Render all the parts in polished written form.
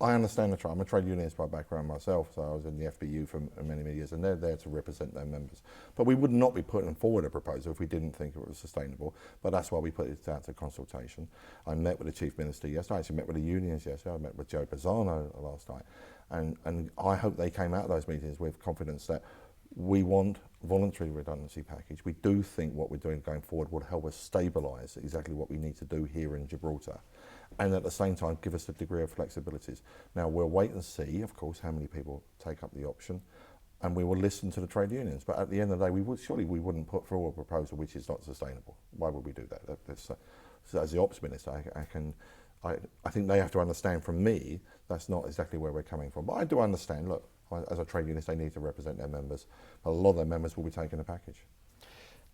I understand the trade. I'm a trade unionist by background myself, so I was in the FBU for many, many years, and they're there to represent their members. But we would not be putting forward a proposal if we didn't think it was sustainable, but that's why we put it out to consultation. I met with the Chief Minister yesterday, I actually met with the unions yesterday, I met with Joe Bazzano last night, and I hope they came out of those meetings with confidence that we want voluntary redundancy package. We do think what we're doing going forward would help us stabilise exactly what we need to do here in Gibraltar, and at the same time give us a degree of flexibilities. Now we'll wait and see, of course, how many people take up the option, and we will listen to the trade unions. But at the end of the day, surely we wouldn't put forward a proposal which is not sustainable. Why would we do that? So as the ops minister, I think they have to understand from me that's not exactly where we're coming from. But I do understand, look, as a trade unionist, they need to represent their members. A lot of their members will be taking a package.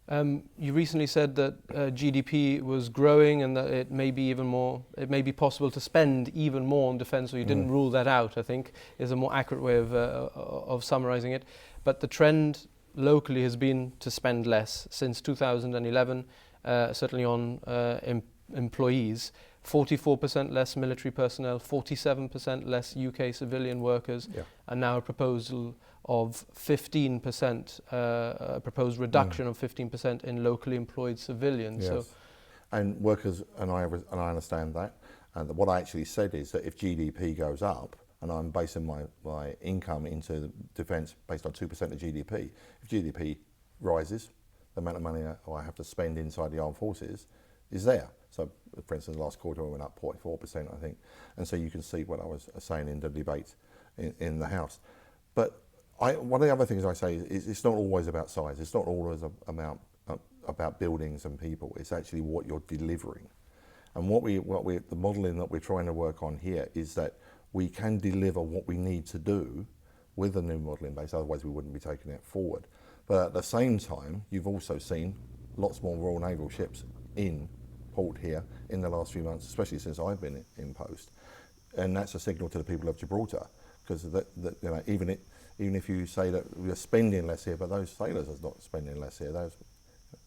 You recently said that GDP was growing and that it may be possible to spend even more on defence, or you didn't rule that out, I think, is a more accurate way of summarising it. But the trend locally has been to spend less since 2011, certainly on employees. 44% less military personnel, 47% less UK civilian workers, and now a proposal of 15%, a proposed reduction of 15% in locally employed civilians. Yes. So, and workers, and I understand that. And what I actually said is that if GDP goes up, and I'm basing my income into defence based on 2% of GDP, if GDP rises, the amount of money I have to spend inside the armed forces is there. So, for instance, last quarter we went up 0.4%, I think. And so you can see what I was saying in the debate in the House. But one of the other things I say is it's not always about size. It's not always about buildings and people. It's actually what you're delivering. And the modelling that we're trying to work on here is that we can deliver what we need to do with the new modelling base. Otherwise, we wouldn't be taking it forward. But at the same time, you've also seen lots more Royal Naval ships in port here in the last few months, especially since I've been in post, and that's a signal to the people of Gibraltar, because even if you say that we're spending less here, but those sailors are not spending less here,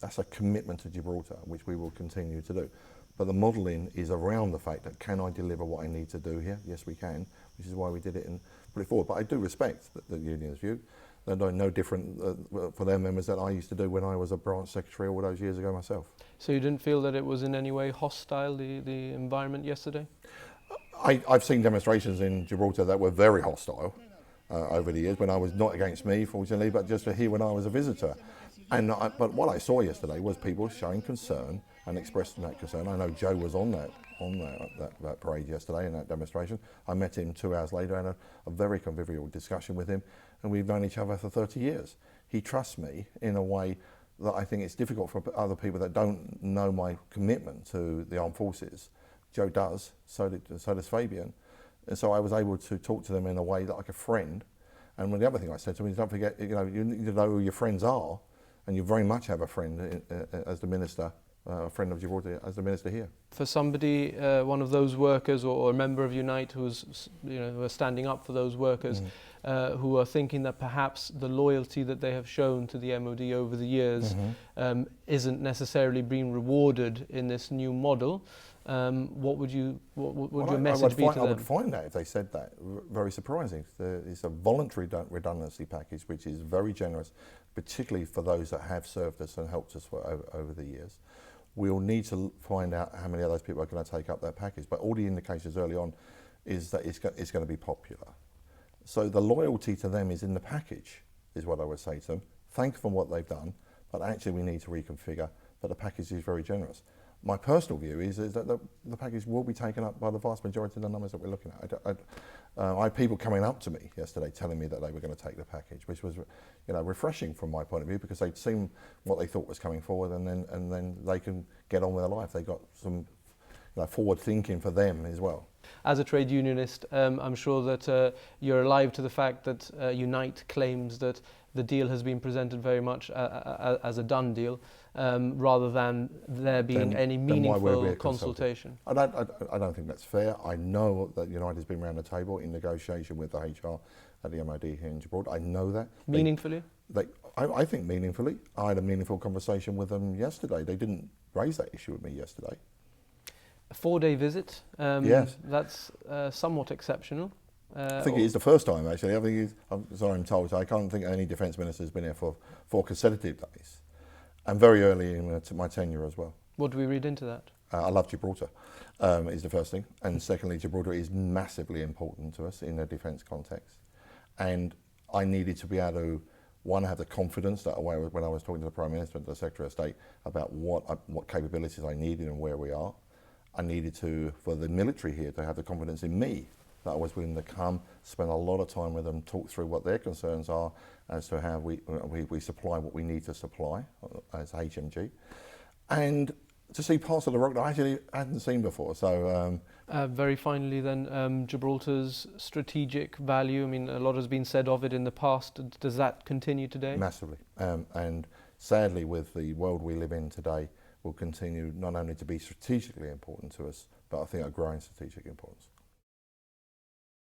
that's a commitment to Gibraltar, which we will continue to do. But the modelling is around the fact that can I deliver what I need to do here? Yes, we can, which is why we did it and put it forward. But I do respect the union's view. They're no different for their members that I used to do when I was a branch secretary all those years ago myself. So you didn't feel that it was in any way hostile, the environment yesterday? I've seen demonstrations in Gibraltar that were very hostile over the years, when I was not against me, fortunately, but just here when I was a visitor. But what I saw yesterday was people showing concern and expressing that concern. I know Joe was on that parade yesterday in that demonstration. I met him 2 hours later and had a very convivial discussion with him, and we've known each other for 30 years. He trusts me in a way that I think it's difficult for other people that don't know my commitment to the armed forces. Joe does, so does Fabian. And so I was able to talk to them in a way like a friend. And the other thing I said to him is, don't forget, you need to know who your friends are, and you very much have a friend as the minister, a friend of Gibraltar as the minister here. For somebody, one of those workers or a member of Unite who's who are standing up for those workers, who are thinking that perhaps the loyalty that they have shown to the MOD over the years isn't necessarily being rewarded in this new model, what would your message be to them? I would find that if they said that very surprising. It's a voluntary redundancy package which is very generous, particularly for those that have served us and helped us over the years. We'll need to find out how many of those people are going to take up that package, but all the indications early on is that it's going to be popular. So the loyalty to them is in the package, is what I would say to them. Thank them for what they've done, but actually we need to reconfigure, but the package is very generous. My personal view is that the package will be taken up by the vast majority of the numbers that we're looking at. I had people coming up to me yesterday telling me that they were going to take the package, which was refreshing from my point of view, because they'd seen what they thought was coming forward, and then they can get on with their life. They got some forward thinking for them as well. As a trade unionist, I'm sure that you're alive to the fact that Unite claims that the deal has been presented very much as a done deal, rather than there being any meaningful consultation. I don't think that's fair. I know that United has been around the table in negotiation with the HR at the MOD here in Gibraltar. I know that. Meaningfully? I think meaningfully. I had a meaningful conversation with them yesterday. They didn't raise that issue with me yesterday. A 4-day visit. Yes. That's somewhat exceptional. I think it is the first time, actually. I think I'm told, so I can't think any defence minister has been here for 4 consecutive days. And very early in my tenure as well. What do we read into that? I love Gibraltar, is the first thing. And secondly, Gibraltar is massively important to us in a defence context. And I needed to be able to, one, have the confidence that when I was talking to the Prime Minister and the Secretary of State about what capabilities I needed and where we are. I needed to, for the military here, to have the confidence in me that I was willing to come, spend a lot of time with them, talk through what their concerns are as to how we supply what we need to supply as HMG. And to see parts of the rock that I actually hadn't seen before. So very finally then, Gibraltar's strategic value, I mean, a lot has been said of it in the past. Does that continue today? Massively. And sadly, with the world we live in today, will continue not only to be strategically important to us, but I think a growing strategic importance.